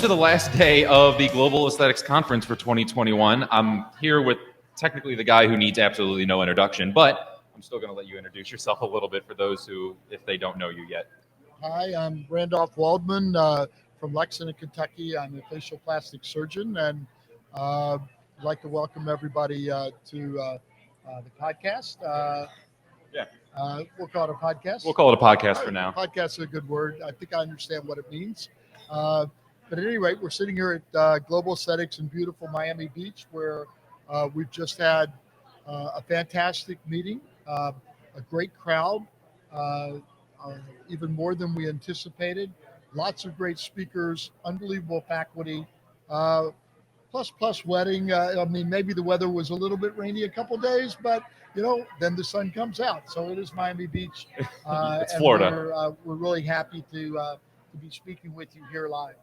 to the last day of the Global Aesthetics Conference for 2021. I'm here with technically the guy who needs absolutely no introduction, but I'm still going to let you introduce yourself a little bit for those who, if they don't know you yet. Hi, I'm Randolph Waldman from Lexington, Kentucky. I'm a facial plastic surgeon, and I'd like to welcome everybody to the podcast. We'll call it a podcast. We'll call it a podcast for now. Podcast is a good word. I think I understand what it means. But at any rate, we're sitting here at Global Aesthetics in beautiful Miami Beach, where we've just had a fantastic meeting, a great crowd, even more than we anticipated. Lots of great speakers, unbelievable faculty, plus wedding. I mean, maybe the weather was a little bit rainy a couple days, but then the sun comes out. So it is Miami Beach. It's Florida. We're really happy to be speaking with you here live.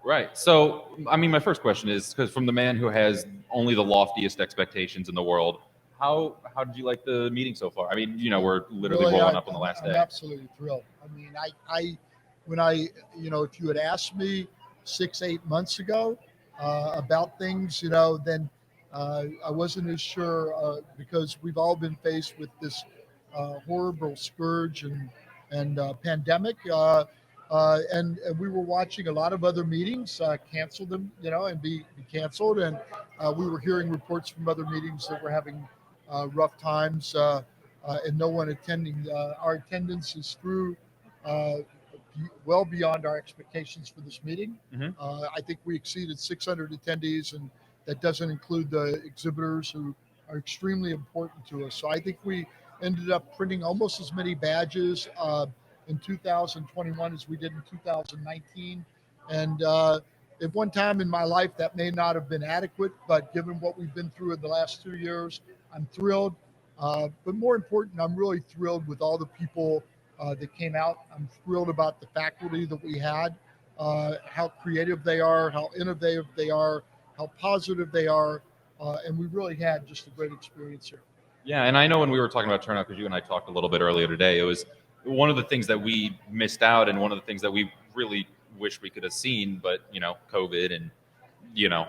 Right. So, I mean, my first question is, because from the man who has only the loftiest expectations in the world, how did you like the meeting so far? I mean, we're literally rolling up on the last day. I'm absolutely thrilled. I mean, if you had asked me 6-8 months ago about things, then I wasn't as sure because we've all been faced with this horrible scourge and pandemic. And we were watching a lot of other meetings cancel them, and be canceled. And we were hearing reports from other meetings that were having rough times and no one attending. Our attendance is through well beyond our expectations for this meeting. Mm-hmm. I think we exceeded 600 attendees, and that doesn't include the exhibitors who are extremely important to us. So I think we ended up printing almost as many badges in 2021 as we did in 2019. And at one time in my life, that may not have been adequate, but given what we've been through in the last 2 years, I'm thrilled. But more important, I'm really thrilled with all the people that came out. I'm thrilled about the faculty that we had, how creative they are, how innovative they are, how positive they are. And we really had just a great experience here. Yeah, and I know when we were talking about turnout, because you and I talked a little bit earlier today, it was one of the things that we missed out, and one of the things that we really wish we could have seen, but COVID and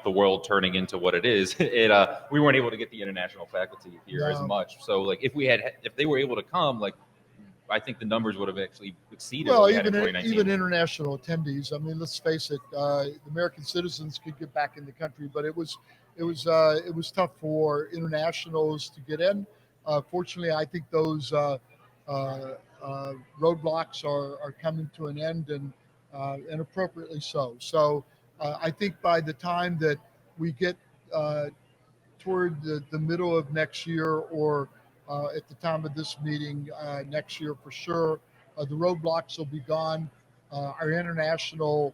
the world turning into what it is, we weren't able to get the international faculty here as much. So like if they were able to come, like I think the numbers would have actually exceeded what we had in 2019. Even international attendees. I mean, let's face it, American citizens could get back in the country, but it was tough for internationals to get in. Fortunately, I think those roadblocks are coming to an end, and appropriately so. So I think by the time that we get toward the middle of next year, or at the time of this meeting next year for sure, the roadblocks will be gone. Our international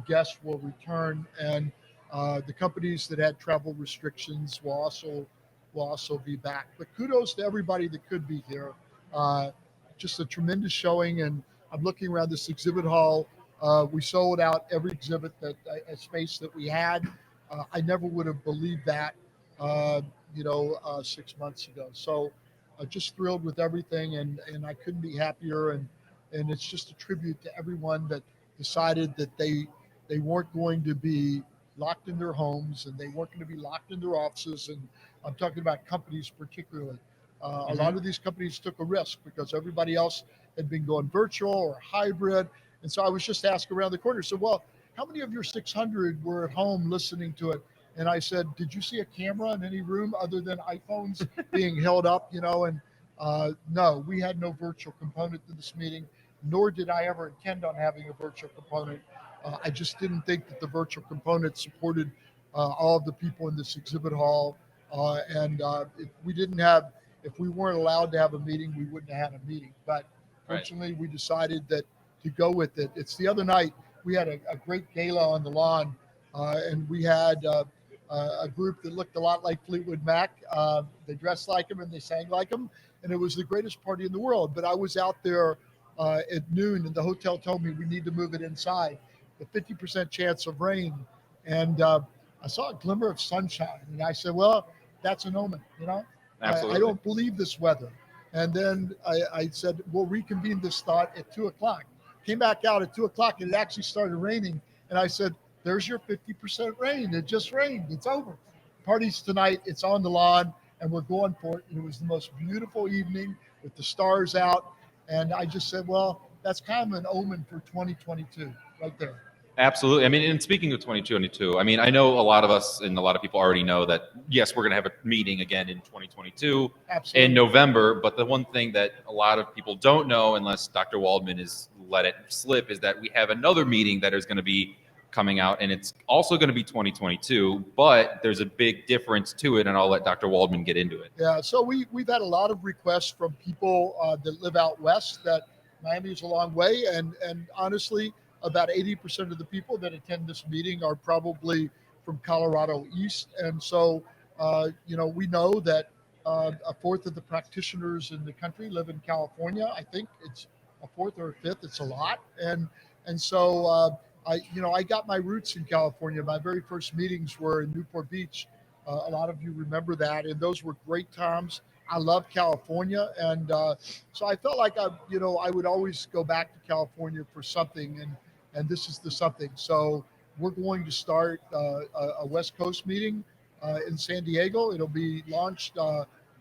guests will return, and the companies that had travel restrictions will also be back. But kudos to everybody that could be here. Just a tremendous showing, and I'm looking around this exhibit hall. We sold out every exhibit a space that we had. I never would have believed that 6 months ago. So just thrilled with everything, and I couldn't be happier. And it's just a tribute to everyone that decided that they weren't going to be locked in their homes, and they weren't going to be locked in their offices. And I'm talking about companies particularly. A lot of these companies took a risk because everybody else had been going virtual or hybrid. And so I was just asked around the corner, so, well, how many of your 600 were at home listening to it? And I said, did you see a camera in any room other than iPhones being held up, And no, we had no virtual component to this meeting, nor did I ever intend on having a virtual component. I just didn't think that the virtual component supported all of the people in this exhibit hall. If we weren't allowed to have a meeting, we wouldn't have had a meeting. But fortunately, we decided that to go with it. It's the other night, we had a great gala on the lawn, and we had a group that looked a lot like Fleetwood Mac. They dressed like him and they sang like him, and it was the greatest party in the world. But I was out there at noon, and the hotel told me we need to move it inside. The 50% chance of rain, and I saw a glimmer of sunshine, and I said, well, that's an omen, Absolutely. I don't believe this weather. And then I said, we'll reconvene this thought at 2:00. Came back out at 2:00, and it actually started raining. And I said, there's your 50% rain. It just rained. It's over. Party's tonight. It's on the lawn, and we're going for it. And it was the most beautiful evening with the stars out. And I just said, well, that's kind of an omen for 2022 right there. Absolutely. I mean, and speaking of 2022, I mean, I know a lot of us and a lot of people already know that, yes, we're going to have a meeting again in 2022 Absolutely. in November. But the one thing that a lot of people don't know, unless Dr. Waldman has let it slip, is that we have another meeting that is going to be coming out, and it's also going to be 2022, but there's a big difference to it, and I'll let Dr. Waldman get into it. Yeah, so we've had a lot of requests from people that live out west, that Miami is a long way, and honestly, about 80% of the people that attend this meeting are probably from Colorado East. And so, we know that a fourth of the practitioners in the country live in California. I think it's a fourth or a fifth. It's a lot. And so I got my roots in California. My very first meetings were in Newport Beach. A lot of you remember that. And those were great times. I love California. And so I felt like I would always go back to California for something. And this is the something. So we're going to start a West Coast meeting in San Diego. It'll be launched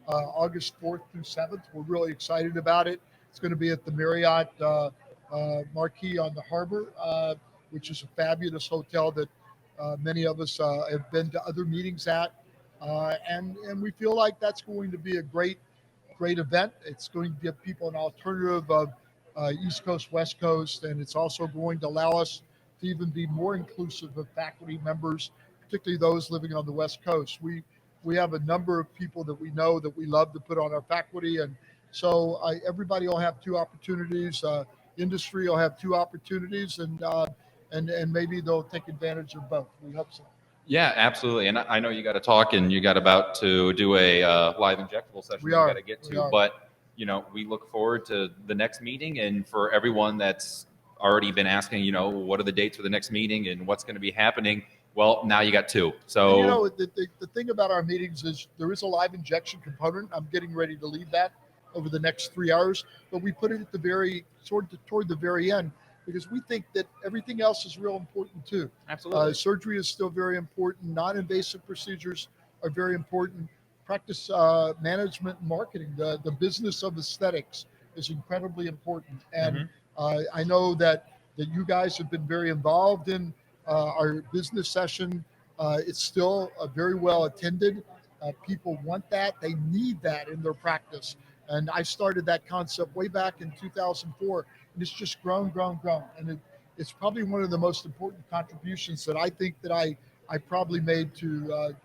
August 4th through 7th. We're really excited about it. It's going to be at the Marriott Marquis on the Harbor, which is a fabulous hotel that many of us have been to other meetings at. And we feel like that's going to be a great event. It's going to give people an alternative of East Coast, West Coast, and it's also going to allow us to even be more inclusive of faculty members, particularly those living on the West Coast. We have a number of people that we know that we love to put on our faculty, and so everybody will have two opportunities. Industry will have two opportunities, and maybe they'll take advantage of both. We hope so. Yeah, absolutely. And I know you got to talk, and you got about to do a live injectable session. We you are. got to get to, but we look forward to the next meeting. And for everyone that's already been asking, what are the dates for the next meeting and what's going to be happening? Well, now you got two. So the thing about our meetings is there is a live injection component. I'm getting ready to leave that over the next 3 hours, but we put it at the toward the very end, because we think that everything else is real important too. Absolutely. Surgery is still very important. Non-invasive procedures are very important. Practice management and marketing, the business of aesthetics is incredibly important. And I know that you guys have been very involved in our business session. It's still very well attended. People want that. They need that in their practice. And I started that concept way back in 2004, and it's just grown. And it's probably one of the most important contributions that I think that I probably made to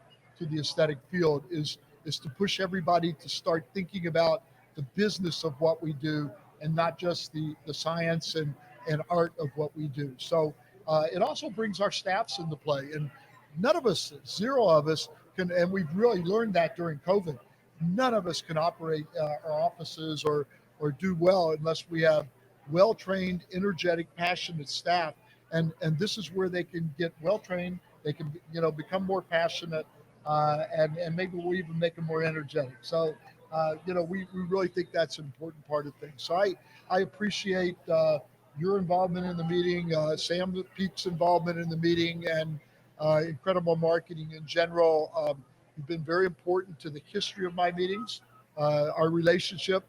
the aesthetic field is to push everybody to start thinking about the business of what we do and not just the science and art of what we do. So it also brings our staffs into play. And none of us, zero of us can, and we've really learned that during COVID, none of us can operate our offices or do well unless we have well-trained, energetic, passionate staff. And this is where they can get well-trained. They can, become more passionate, and maybe we'll even make them more energetic. So, we really think that's an important part of things. So I appreciate your involvement in the meeting, Sam Pete's involvement in the meeting, and incredible marketing in general. You've been very important to the history of my meetings. Our relationship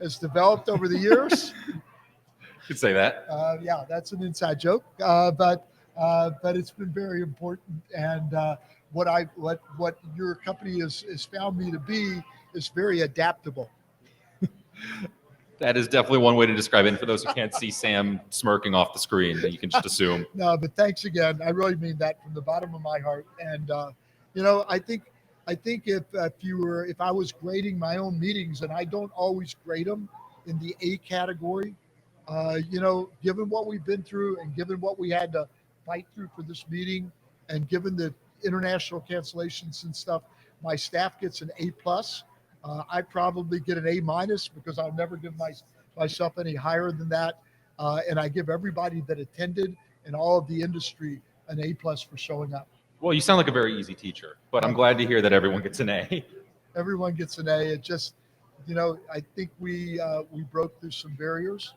has developed over the years. You could say that. Yeah, that's an inside joke, but it's been very important. And what your company has found me to be is very adaptable. That is definitely one way to describe it. And for those who can't see Sam smirking off the screen, you can just assume. No, but thanks again. I really mean that from the bottom of my heart. And I think if I was grading my own meetings, and I don't always grade them in the A category, given what we've been through and given what we had to fight through for this meeting, and given the international cancellations and stuff, my staff gets an A plus. I probably get an A minus because I'll never give myself any higher than that. And I give everybody that attended and all of the industry an A plus for showing up. Well, you sound like a very easy teacher, but I'm glad to hear that everyone gets an A. Everyone gets an A. It just, I think we broke through some barriers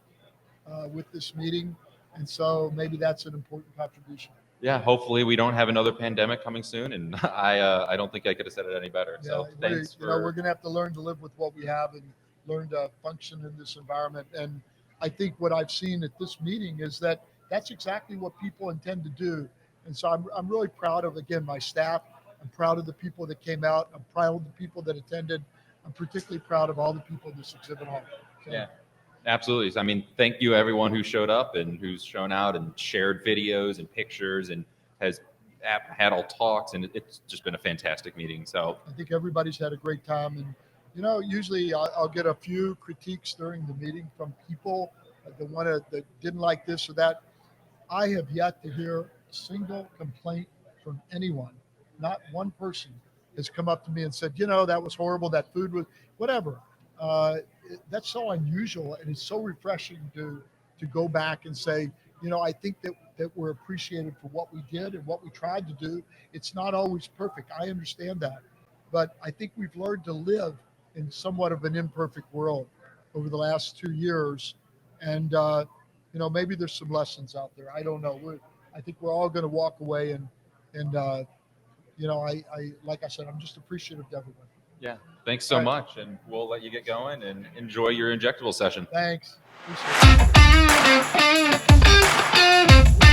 with this meeting. And so maybe that's an important contribution. Yeah, hopefully we don't have another pandemic coming soon, and I don't think I could have said it any better. Yeah, So thanks we're for going to have to learn to live with what we have and learn to function in this environment. And I think what I've seen at this meeting is that that's exactly what people intend to do. And so I'm really proud of, again, my staff. I'm proud of the people that came out. I'm proud of the people that attended. I'm particularly proud of all the people in this exhibit hall. So, yeah. Absolutely. I mean, thank you everyone who showed up and who's shown out and shared videos and pictures and has had all talks, and it's just been a fantastic meeting. So I think everybody's had a great time. And, you know, usually I'll get a few critiques during the meeting from people that didn't like this or that. I have yet to hear a single complaint from anyone. Not one person has come up to me and said, you know, that was horrible. That food was whatever. That's so unusual, and it's so refreshing to go back and say, you know, I think that we're appreciated for what we did and what we tried to do. It's not always perfect. I understand that, but I think we've learned to live in somewhat of an imperfect world over the last 2 years, and you know, maybe there's some lessons out there. I don't know. I think we're all going to walk away and you know, I like I said, I'm just appreciative to everyone. yeah, thanks so All right. much, and we'll let you get going and enjoy your injectable session. Thanks. Appreciate it.